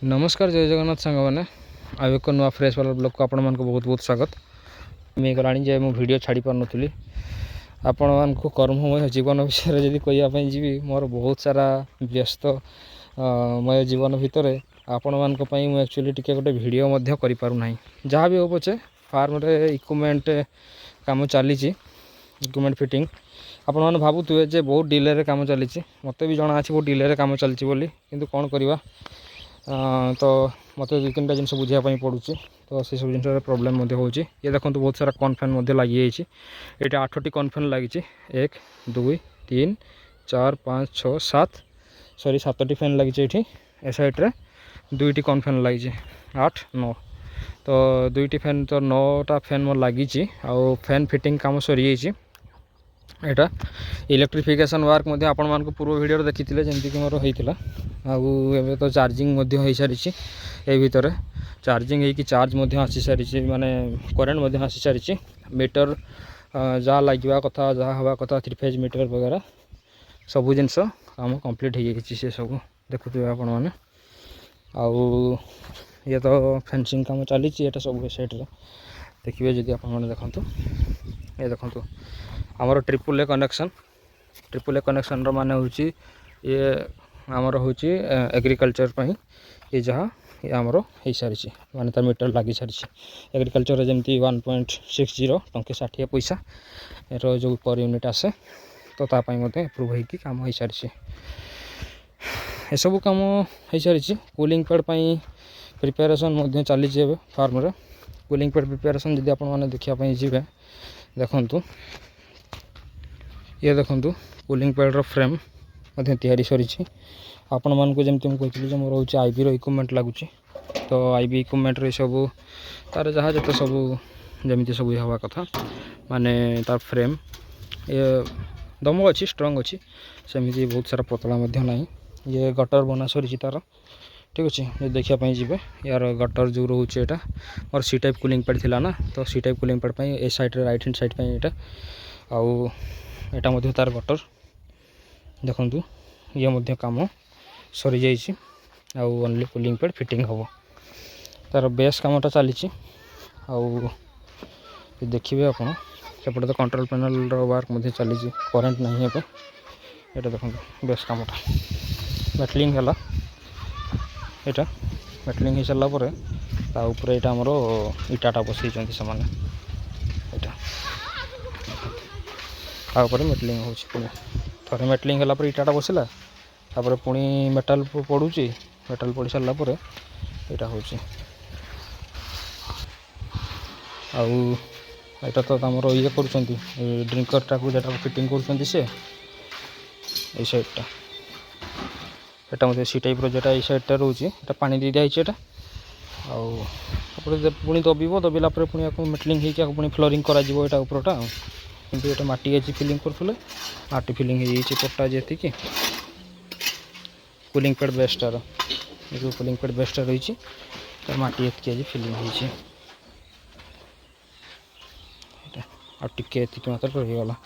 नमस्कार जय जगन्नाथ सांग मैंने आउ एक नुआ फ्रेश वाला ब्लॉग को आपण मानक बहुत बहुत स्वागत। मैं गलाणी जे मु वीडियो छाड़ी पार नी आपण मानक कर्ममय जीवन विषय जब कहवाई जी मोर बहुत सारा व्यस्त मय जीवन भितर आपण मानक मुझे एक्चुअली टिके गोटे वीडियो कर पारना जहाँ भी हो पछे फार्म रे इक्विपमेंट काम चली इक्विपमेंट फिटिंग आपण मैंने भावुए जे बहुत डिले रे काम चली मत भी जना बहुत डिले रे काम चलती किंतु कौन करवा तो मत दु तीन जिन बुझापी पड़ू तो से सब जिन प्रोब्लेम हो ये देखो बहुत सारा कॉन्फैन लगी ये 8टी कॉन्फैन लगी 1 2 3 4 5 6 7 सॉरी 7टी फैन लगी ये ए साइड्रे 2टी कॉन्फैन लगी 8 9 तो 2टी फैन तो 9टा फैन मोर लगी आउ फैन फिटिंग काम सरी जाइए एटा इलेक्ट्रिफिकेशन वर्क आपण मानक पूर्व वीडियो देखी जमीक मोर होता आउ तो चार्जिंग हो सारी ए भितर चार्जिंग हो चार्ज आसी सारी माने करेन्ट आसी सारी मीटर जहाँ लगे कथा जहाँ हवा कथा 3 फेज मीटर वगैरह सबू जिनस काम कंप्लीट हो जाए से सब देखुए आपण मैंने आउ ये तो फेंसिंग काम चली सब साइड देखिए जदि आप देखु ये देखु आमर ट्रिपल ए कनेक्शन मान हूँ ये आमर हूँ एग्रीकल्चर ये जहाँ ये आमर हो सारी माने तार मीटर लगी सारी एग्रीकल्चर जमी 1.60 टंके 60 पैसा रो पर यूनिट आसे तो तापाई अप्रूव हो काम हो सारी ये सब काम हो सारी कूलिंग पैड प्रिपेरेसन चली फार्म रे कूलिंग पैड प्रिपेरेसन जब आप देखापी जी देखु ये देखु कूलिंग पैड फ्रेम तैयारी सरी आपण मानक जमी मुझे कहती मोर हूँ आईबी इक्विपमेंट लगुच तो आईबी इक्विपमेंट सब तार जहाँ जो सब जमी सब हवा कथा माने तार फ्रेम ये दम अच्छी स्ट्रंग अच्छी सेमती बहुत सारा पतला ना ये गटर बना सरी तार ठीक अच्छे ये देखापी जी यार गटर जो रोचे यहाँ मोर सी टाइप कूलिंग पैड थी ना तो सी टाइप कूलिंग पैड ए साइड राइट हैंड साइड यहाँ आउ यहाँ तार गटर देखु ये कम सरी जाइए आउ ओनली कूलिंग पैड फिटिंग हम तार बेस कामटा चली आउ देखिए आप सेपटे तो कंट्रोल पैनल वर्क चली करेन्ट नहीं है ये देखो बेस कामटा मेटलिंग है यहाँ मेटलिंग हो सारापर यहाँ आमर इटाटा बसई से मेटलिंग हो थे मेटलिंग है इटाटा बसला तापर पुणी मेटाल पड़ू मेटाल पड़ सारापर यहाँ हूँ आईटा तो आमर ये कर ड्रिंकर टाक जो फिटिंग कर साइडटा यहाँ मतलब सी टाइप रोटा ये साइडटा रोचे पा दी दिखाई पुणी दबिव दबिला पुणी मेटलिंग हो पुणी फ्लोरिंग करपरटा कि ये माटी आज फिलिंग करूँ माटी फिलिंग हो पट्टा जी कूलिंग पैड बेस्टार जो कूलिंग पैड बेस्टा रही माटी एति आज फिलिंग हो टे मात्र रहीगला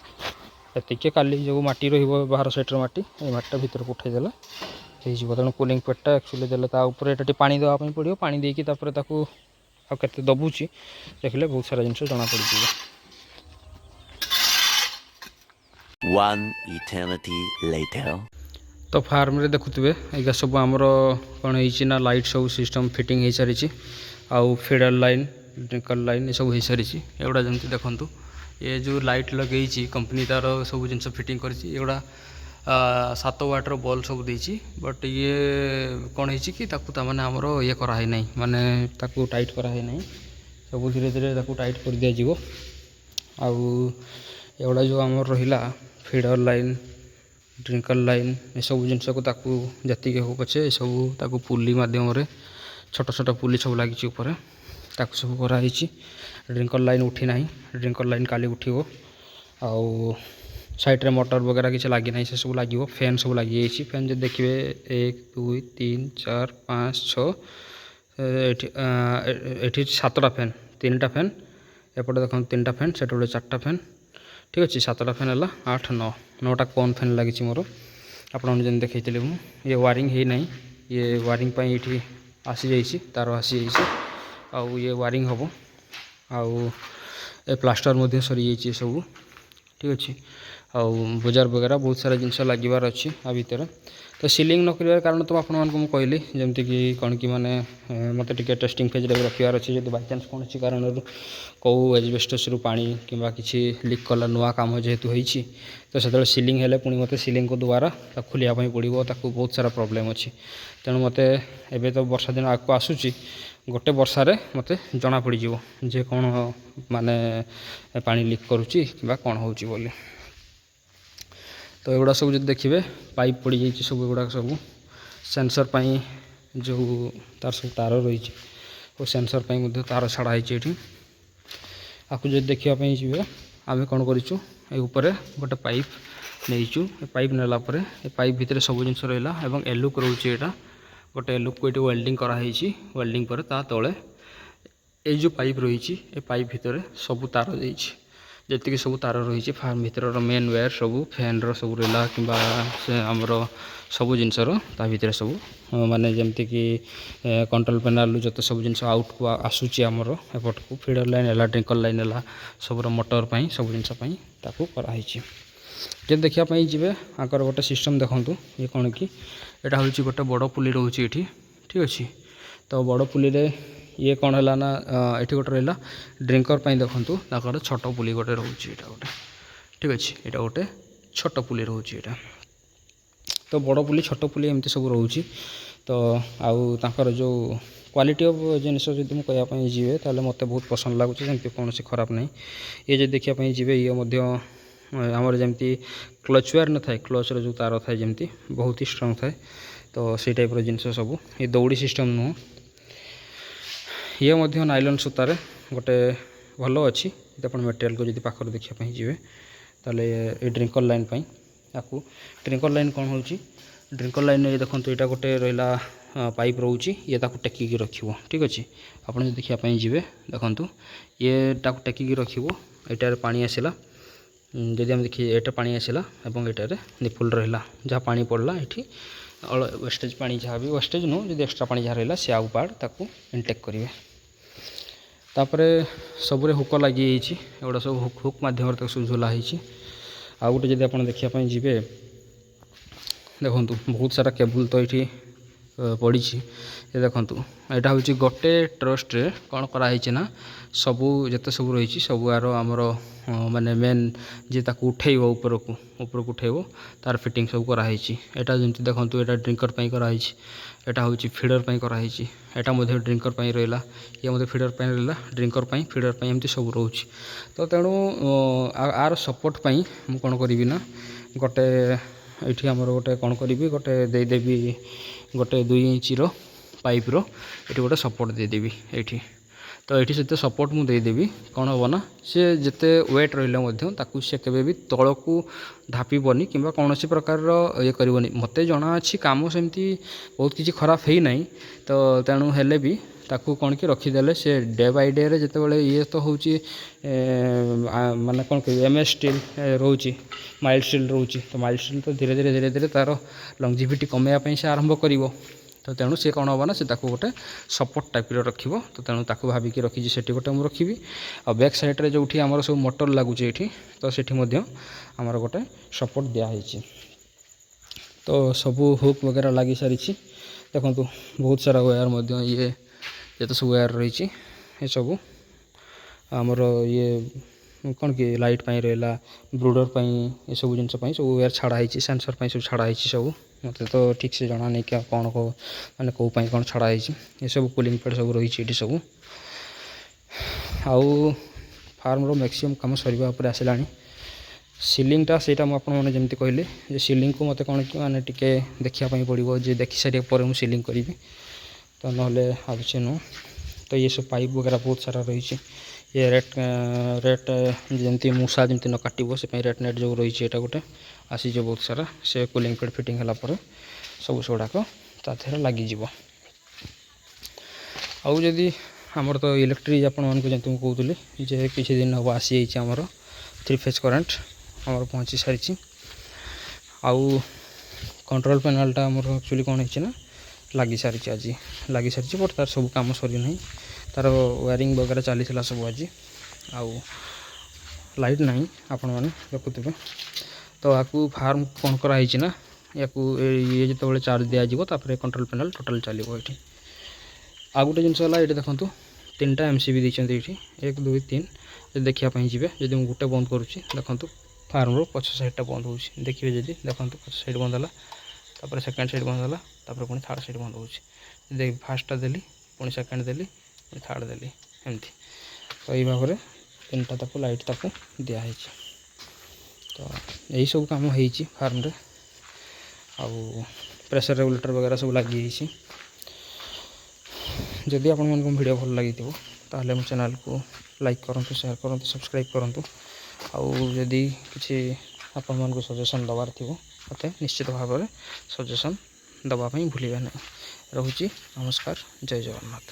एतिके काली जो माटी रहा साइड माटी ये माटीटा भर को उठेदेला हो तेणु कूलिंग पैडटा एक्चुअली देले ये पानी देवाई पड़ो पानी देकी आते दबुची देखले बहुत सारा जिन जना पड़ One eternity later. तो फार्म रे देखुए ये सब आमर कौन होना लाइट सब सिस्टम फिटिंग हो सारी आउ फीडर लाइन ड्रिंकर लाइन ये सब हो सारी एगुड़ा जमी देखु ये जो लाइट लगे कंपनी तार सब जिन फिटिंग करा 7 वाटर बल्ब सब देती बट ये कौन है कि मैंने आमर ये कराई ना माने टाइट कराई ना सब धीरे धीरे टाइट कर दिज्व आउड़ा जो आमर रहा फीडर लाइन ड्रिंकर लाइन ये सब जिनस को जी हो पचे सब पुली मध्यम छोट छोट पुली सब लगी ऊपर सब कराई ड्रिंकर लाइन उठी ना ड्रिंकर लाइन काली उठो आउ साइड रे मोटर वगैरह किसी लगी ना से सब लगे फैन सब लगी फैन जो देखिए 1 2 3 4 5 6 ये 7टा फैन 3टा फैन एपटे देख 3टा फैन से 4टा फैन ठीक अच्छे 7टा फैन है 8 9 9टा कौन फैन लगी मोर आपन जन देखी ये वायरिंग है ना ये वायरिंग ये आसी जाइए तार आसी जाइए आउ ये वायरिंग हम आउ ए प्लास्टर मध्य सरी जाइए सब ठीक अच्छे आउ बजार वगैरह बहुत सारा जिनस लगे अच्छी आ भितर तो सीलिंग न कर कारण तो आपको कहली जमती कि कौन कि माने मत टे टेस्टिंग फेज रखार अच्छे जब बाई चान्स कौन कारण कौ एजबेस्टस पानी कि किसी लिक कला नुआ कम जेहेतु होती तो से सीलिंग हेल्ले पुणी मत सीलिंग को द्वारा खोलियाप पड़ो ताकू बहुत सारा प्रोब्लेम अच्छी तेणु मत एवं तो वर्षा दिन आगे आसूसी गोटे वर्षारे मत जना पड़ जे कौन माने पानी लिक करुच्ची कि कौन हो बोली तो एगुड़ा सब जो देखिए पाइप पड़ जाइए सब एगुड़ा सब सेंसर पाई जो तार सब तार रही और सेंसर पाई तार छाड़ा ये आपको जो देखापी जी आम कौन कर गोटे पाइप नहींचु पाइप नेला पाइप भितर सब जिन रहा एलुक रोचे यहाँ गोटे एलुक को ये वेल्डिंग कराई वेल्डिंग पर ता तले ये जो पाइप रही पाइप भितर सब तार जाइए जी सब तार रही फार्म भर मेन वायर सब फैन सब रहा कि आमर सब जिनसर ता भर सब माने जमती कि कंट्रोल पैनल जो सब जिन आउट को आसूची आमर एपट को फीडर लाइन है ड्रिंकर लाइन है सब मोटर पाई सब जिनपाई कराई जे देखापी जी आकर गोटे सिस्टम देखूँ ये कौन कि यहाँ हूँ गोटे बड़ पुली रोचे ये ठीक अच्छे तो बड़ पुली ये कौन है ना ये गोटे रहा ड्रिंकर देखूँ ताकर छोट पुली गोटे रोचे यहाँ गोटे ठीक अच्छे यहाँ गोटे छोट पुली रोचे यहाँ तो बड़ पुली छोट पुली एमती सब रोचे तो आउ ताकर जो क्वालिटी ऑफ जिनस जो मुझे कहवाई जी ताले मत बहुत पसंद लगुच जमी कौन खराब नहीं ये जो देखापी जी ये आमर जमी क्लच वायर न था क्लच जो तार था जमी बहुत ही स्ट्रंग थाए तो से टाइप जिनस सब ये दौड़ी सिस्टम नुह ये नाइलन सूतार गोटे भल अच्छी आप मेटेरियल को जो पाखर देखापी जी ताले ये ड्रिंकर लाइन आपको ड्रिंकर लाइन कौन हो ड्रिंकर लाइन ये देखो यहाँ गोटे रहा पाइप रोचे ये टेकिकी रखिए ठीक अच्छे आप देखापी जी देखूँ ये टेकिकी रखिए यहाँ पानी आसला जदि हम देखिए यहाँ पानी आसला और यहाँ निपुल रहा जहाँ पानी पड़ला ये वेस्टेज पानी जहाँ भी वेस्टेज नुह जो एक्सट्रा पानी जहाँ रहा से आउ पार्ट ताकू इनटेक करेंगे तापर सबुरे हुक लगी एगुड़ा सब हुक हुक मध्यम सब झुलाई आउ गोटे जब आप देखापी जी देखूँ बहुत सारा केबुल तो ये पड़ी ये देखूँ यहाँ हूँ गोटे ट्रस्ट रे कौन कराई ना सबू जिते सब रही सब यार आमर माने मेन जी ताकू उठेब ऊपर को उठेब तार फिटिंग सब कराई यहाँ जमी देखूँ यहाँ ड्रिंकर कराई यहाँ हूँ फीडर कराई यहाँ ड्रिंकर रहा ये फीडर रहा ड्रिंकर फीडर एमती सब रोचे तो तेणु आर सपोर्ट पाई मु कौन करी ना गोटे ये आमर गोटे कौन करी गोटे देदेवी गोटे 2 इंच पाइप रो ये गोटे सपोर्ट देदेवी ये तो ये से सपोर्ट मुझे देदेवी कौन हम ना सी जिते वेट रहा सी के तल को ढापबनी कि कौन प्रकार ये करनी मत जना अच्छी कम सेमती बहुत किसी खराब है ना तो तेणु हेले भी ताकू कौन कि रखीदे से डे बाय डे जिते ये तो हूँ माने कौन कह एमएस स्टील रोचे माइल्ड स्टील रोचे तो माइल्ड स्टील तो धीरे धीरे धीरे धीरे तार लंगजिविटी कमेवाई से आरंभ कर तो तेणु सी कौन हम ना से गोटे सपोर्ट टाइप रखिए तो तेणु ताकू भाविकी रखी से गोटे मुझे रखी और बैक साइड्रे जो आमर सब मोटर लगुच ये तो से आमर गोटे सपोर्ट दिखाई तो सबू हुक वगैरह लगी सारी देखो बहुत सारा वायर ये तो सब वायर रही ये सब आमर ये कौन कि लाइट पाई रहा ब्रूडर ये सब जिन सब वायर छाड़ाई सेंसर सब छाड़ाई सब मत तो ठीक से जना नहीं क्या कौन को माने कौ कौन छाड़ाई ये सब कूलिंग पैड सब रही ये सब आउ फार्म रो मैक्सिमम कम सरिबा पर आसला सीलिंगटा से मुझे जमी कहली सीलिंग को मत कौन कि माने टिके देखापी पड़ो जे देखी सारे पर मुझे सीलिंग करी तो ना आगे नु तो ये सब पाइप वगैरह बहुत सारा रही ये रेट जमी मूसा जमी न काटो से रेट नेट जो रही है गोटे आसी बहुत सारा से कूलिंग पैड फिटिंग है सब सेगुड़ाक तादेह लगिज आउ जदि आमर तो इलेक्ट्रिक आपको जमी कहूली जे किसी दिन हम आसी आमर 3 फेज करेंट आमर पहुँची सारी आउ कंट्रोल पैनलटा आमर एक्चुअली कौन है ଲାଗି ସାରିଛି ଆଜି ଲାଗି ସାରିଛି ବଟ୍ ତାର ସବୁ କାମ ସରିନାହିଁ ତାର ୱାରିଙ୍ଗ ବଗେରା ଚାଲିଥିଲା ସବୁ ଆଜି ଆଉ ଲାଇଟ୍ ନାହିଁ ଆପଣମାନେ ଦେଖୁଥିବେ ତ ଆକୁ ଫାର୍ମ କ'ଣ କରାହେଇଛି ନା ୟାକୁ ଇଏ ଯେତେବେଳେ ଚାର୍ଜ ଦିଆଯିବ ତାପରେ କଣ୍ଟ୍ରୋଲ ପ୍ୟାନେଲ୍ ଟୋଟାଲ୍ ଚାଲିବ ଏଇଠି ଆଉ ଗୋଟେ ଜିନିଷ ହେଲା ଏଇଠି ଦେଖନ୍ତୁ 3ଟା MCB ଦେଇଛନ୍ତି ଏଇଠି 1 2 3 ଯଦି ଦେଖିବା ପାଇଁ ଯିବେ ଯଦି ମୁଁ ଗୋଟେ ବନ୍ଦ କରୁଛି ଦେଖନ୍ତୁ ଫାର୍ମର ପଛ ସାଇଡ଼୍ଟା ବନ୍ଦ ହେଉଛି ଦେଖିବେ ଯଦି ଦେଖନ୍ତୁ ପଛ ସାଇଡ଼୍ ବନ୍ଦ ହେଲା ତାପରେ ସେକେଣ୍ଡ ସାଇଡ଼୍ ବନ୍ଦ ହେଲା ତାପରେ ପୁଣି ଥାର୍ଡ଼ ସାଇଡ଼୍ ବନ୍ଦ ହେଉଛି ଯଦି ଫାର୍ଷ୍ଟଟା ଦେଲି ପୁଣି ସେକେଣ୍ଡ ଦେଲି ପୁଣି ଥାର୍ଡ଼ ଦେଲି ଏମିତି ତ ଏଇ ଭାବରେ 3ଟା ତାକୁ ଲାଇଟ୍ ତାକୁ ଦିଆହେଇଛି ତ ଏହିସବୁ କାମ ହେଇଛି ଫାର୍ମରେ ଆଉ ପ୍ରେସର୍ ରେଗୁଲେଟର୍ ବଗେରା ସବୁ ଲାଗିଯାଇଛି ଯଦି ଆପଣମାନଙ୍କୁ ଭିଡ଼ିଓ ଭଲ ଲାଗିଥିବ ତାହେଲେ ମୋ ଚ୍ୟାନେଲ୍କୁ ଲାଇକ୍ କରନ୍ତୁ ସେୟାର କରନ୍ତୁ ସବସ୍କ୍ରାଇବ୍ କରନ୍ତୁ ଆଉ ଯଦି କିଛି ଆପଣମାନଙ୍କୁ ସଜେସନ୍ ଦେବାର ଥିବ ମୋତେ ନିଶ୍ଚିତ ଭାବରେ ସଜେସନ୍ ଦେବା ପାଇଁ ଭୁଲିବେ ନାହିଁ ରହୁଛି ନମସ୍କାର ଜୟ ଜଗନ୍ନାଥ।